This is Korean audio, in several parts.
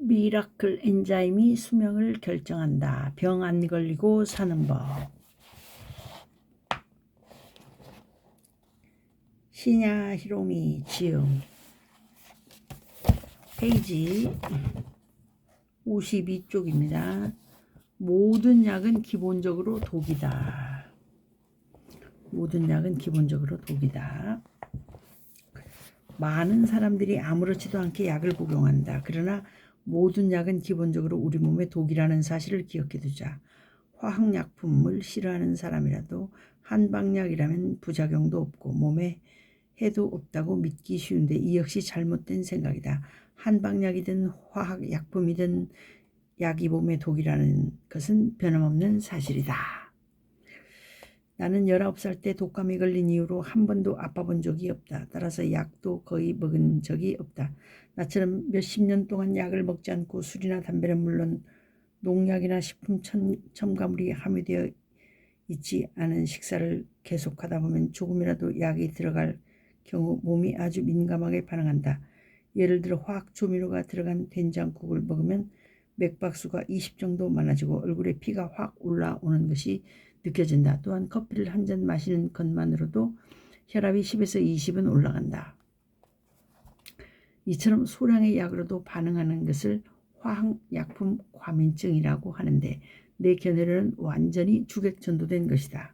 미라클 엔자임이 수명을 결정한다. 병 안 걸리고 사는 법. 시냐 히로미 지음. 페이지 52쪽입니다. 모든 약은 기본적으로 독이다. 모든 약은 기본적으로 독이다. 많은 사람들이 아무렇지도 않게 약을 복용한다. 그러나 모든 약은 기본적으로 우리 몸에 독이라는 사실을 기억해 두자. 화학약품을 싫어하는 사람이라도 한방약이라면 부작용도 없고 몸에 해도 없다고 믿기 쉬운데 이 역시 잘못된 생각이다. 한방약이든 화학약품이든 약이 몸에 독이라는 것은 변함없는 사실이다. 나는 19살 때 독감에 걸린 이후로 한 번도 아파본 적이 없다. 따라서 약도 거의 먹은 적이 없다. 나처럼 몇십 년 동안 약을 먹지 않고 술이나 담배는 물론 농약이나 식품 첨가물이 함유되어 있지 않은 식사를 계속하다 보면 조금이라도 약이 들어갈 경우 몸이 아주 민감하게 반응한다. 예를 들어 화학 조미료가 들어간 된장국을 먹으면 맥박수가 20 정도 많아지고 얼굴에 피가 확 올라오는 것이 느껴진다. 또한 커피를 한 잔 마시는 것만으로도 혈압이 10에서 20은 올라간다. 이처럼 소량의 약으로도 반응하는 것을 화학약품 과민증이라고 하는데 내 견해로는 완전히 주객전도된 것이다.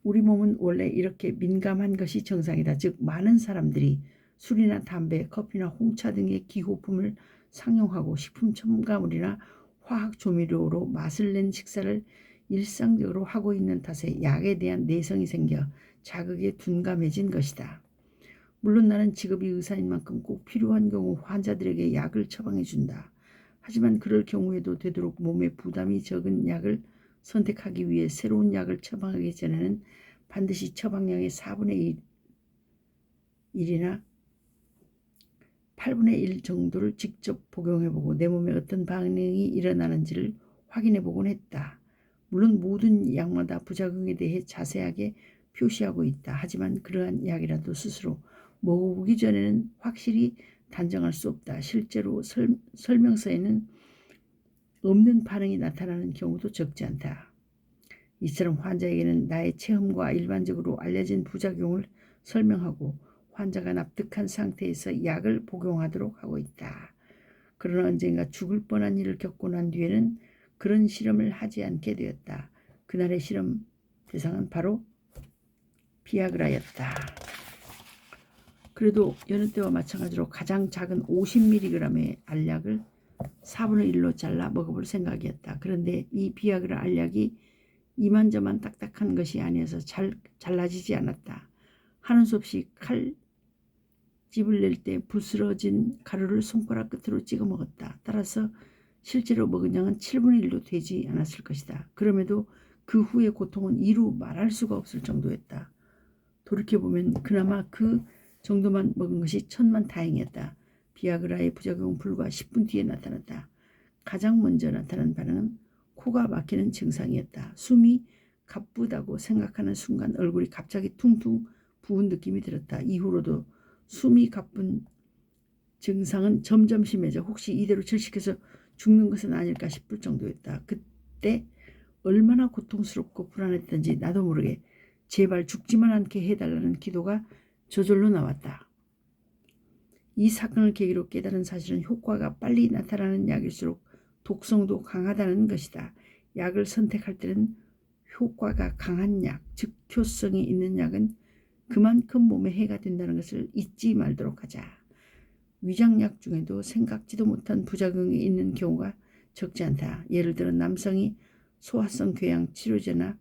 우리 몸은 원래 이렇게 민감한 것이 정상이다. 즉 많은 사람들이 술이나 담배, 커피나 홍차 등의 기호품을 상용하고 식품 첨가물이나 화학 조미료로 맛을 낸 식사를 일상적으로 하고 있는 탓에 약에 대한 내성이 생겨 자극에 둔감해진 것이다. 물론 나는 직업이 의사인 만큼 꼭 필요한 경우 환자들에게 약을 처방해 준다. 하지만 그럴 경우에도 되도록 몸에 부담이 적은 약을 선택하기 위해 새로운 약을 처방하기 전에는 반드시 처방량의 4분의 1이나 8분의 1 정도를 직접 복용해보고 내 몸에 어떤 반응이 일어나는지를 확인해보곤 했다. 물론 모든 약마다 부작용에 대해 자세하게 표시하고 있다. 하지만 그러한 약이라도 스스로 먹어보기 전에는 확실히 단정할 수 없다. 실제로 설명서에는 없는 반응이 나타나는 경우도 적지 않다. 이처럼 환자에게는 나의 체험과 일반적으로 알려진 부작용을 설명하고 환자가 납득한 상태에서 약을 복용하도록 하고 있다. 그러나 언젠가 죽을 뻔한 일을 겪고 난 뒤에는 그런 실험을 하지 않게 되었다. 그날의 실험 대상은 바로 비아그라였다. 그래도 여느 때와 마찬가지로 가장 작은 50mg의 알약을 4분의 1로 잘라 먹어볼 생각이었다. 그런데 이 비아그라 알약이 이만저만 딱딱한 것이 아니어서 잘라지지 않았다. 하는 수 없이 칼집을 낼 때 부스러진 가루를 손가락 끝으로 찍어 먹었다. 따라서 실제로 먹은 양은 7분의 1도 되지 않았을 것이다. 그럼에도 그 후의 고통은 이루 말할 수가 없을 정도였다. 돌이켜보면 그나마 그 정도만 먹은 것이 천만다행이었다. 비아그라의 부작용은 불과 10분 뒤에 나타났다. 가장 먼저 나타난 반응은 코가 막히는 증상이었다. 숨이 가쁘다고 생각하는 순간 얼굴이 갑자기 퉁퉁 부은 느낌이 들었다. 이후로도 숨이 가쁜 증상은 점점 심해져 혹시 이대로 질식해서 죽는 것은 아닐까 싶을 정도였다. 그때 얼마나 고통스럽고 불안했던지 나도 모르게 제발 죽지만 않게 해달라는 기도가 저절로 나왔다. 이 사건을 계기로 깨달은 사실은 효과가 빨리 나타나는 약일수록 독성도 강하다는 것이다. 약을 선택할 때는 효과가 강한 약, 즉 효성이 있는 약은 그만큼 몸에 해가 된다는 것을 잊지 말도록 하자. 위장약 중에도 생각지도 못한 부작용이 있는 경우가 적지 않다. 예를 들어 남성이 소화성 궤양 치료제나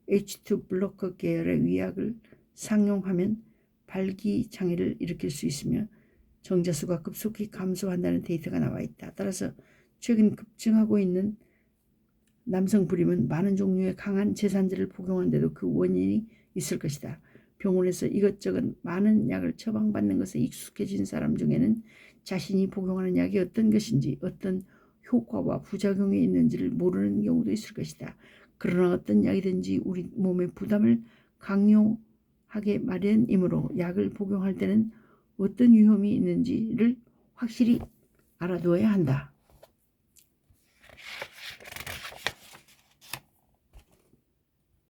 H2 블로커 계열의 위약을 상용하면 발기장애를 일으킬 수 있으며 정자수가 급속히 감소한다는 데이터가 나와 있다. 따라서 최근 급증하고 있는 남성 불임은 많은 종류의 강한 제산제를 복용하는데도 그 원인이 있을 것이다. 병원에서 이것저것 많은 약을 처방받는 것에 익숙해진 사람 중에는 자신이 복용하는 약이 어떤 것인지 어떤 효과와 부작용이 있는지를 모르는 경우도 있을 것이다. 그러나 어떤 약이든지 우리 몸의 부담을 강요하게 마련이므로 약을 복용할 때는 어떤 위험이 있는지를 확실히 알아두어야 한다.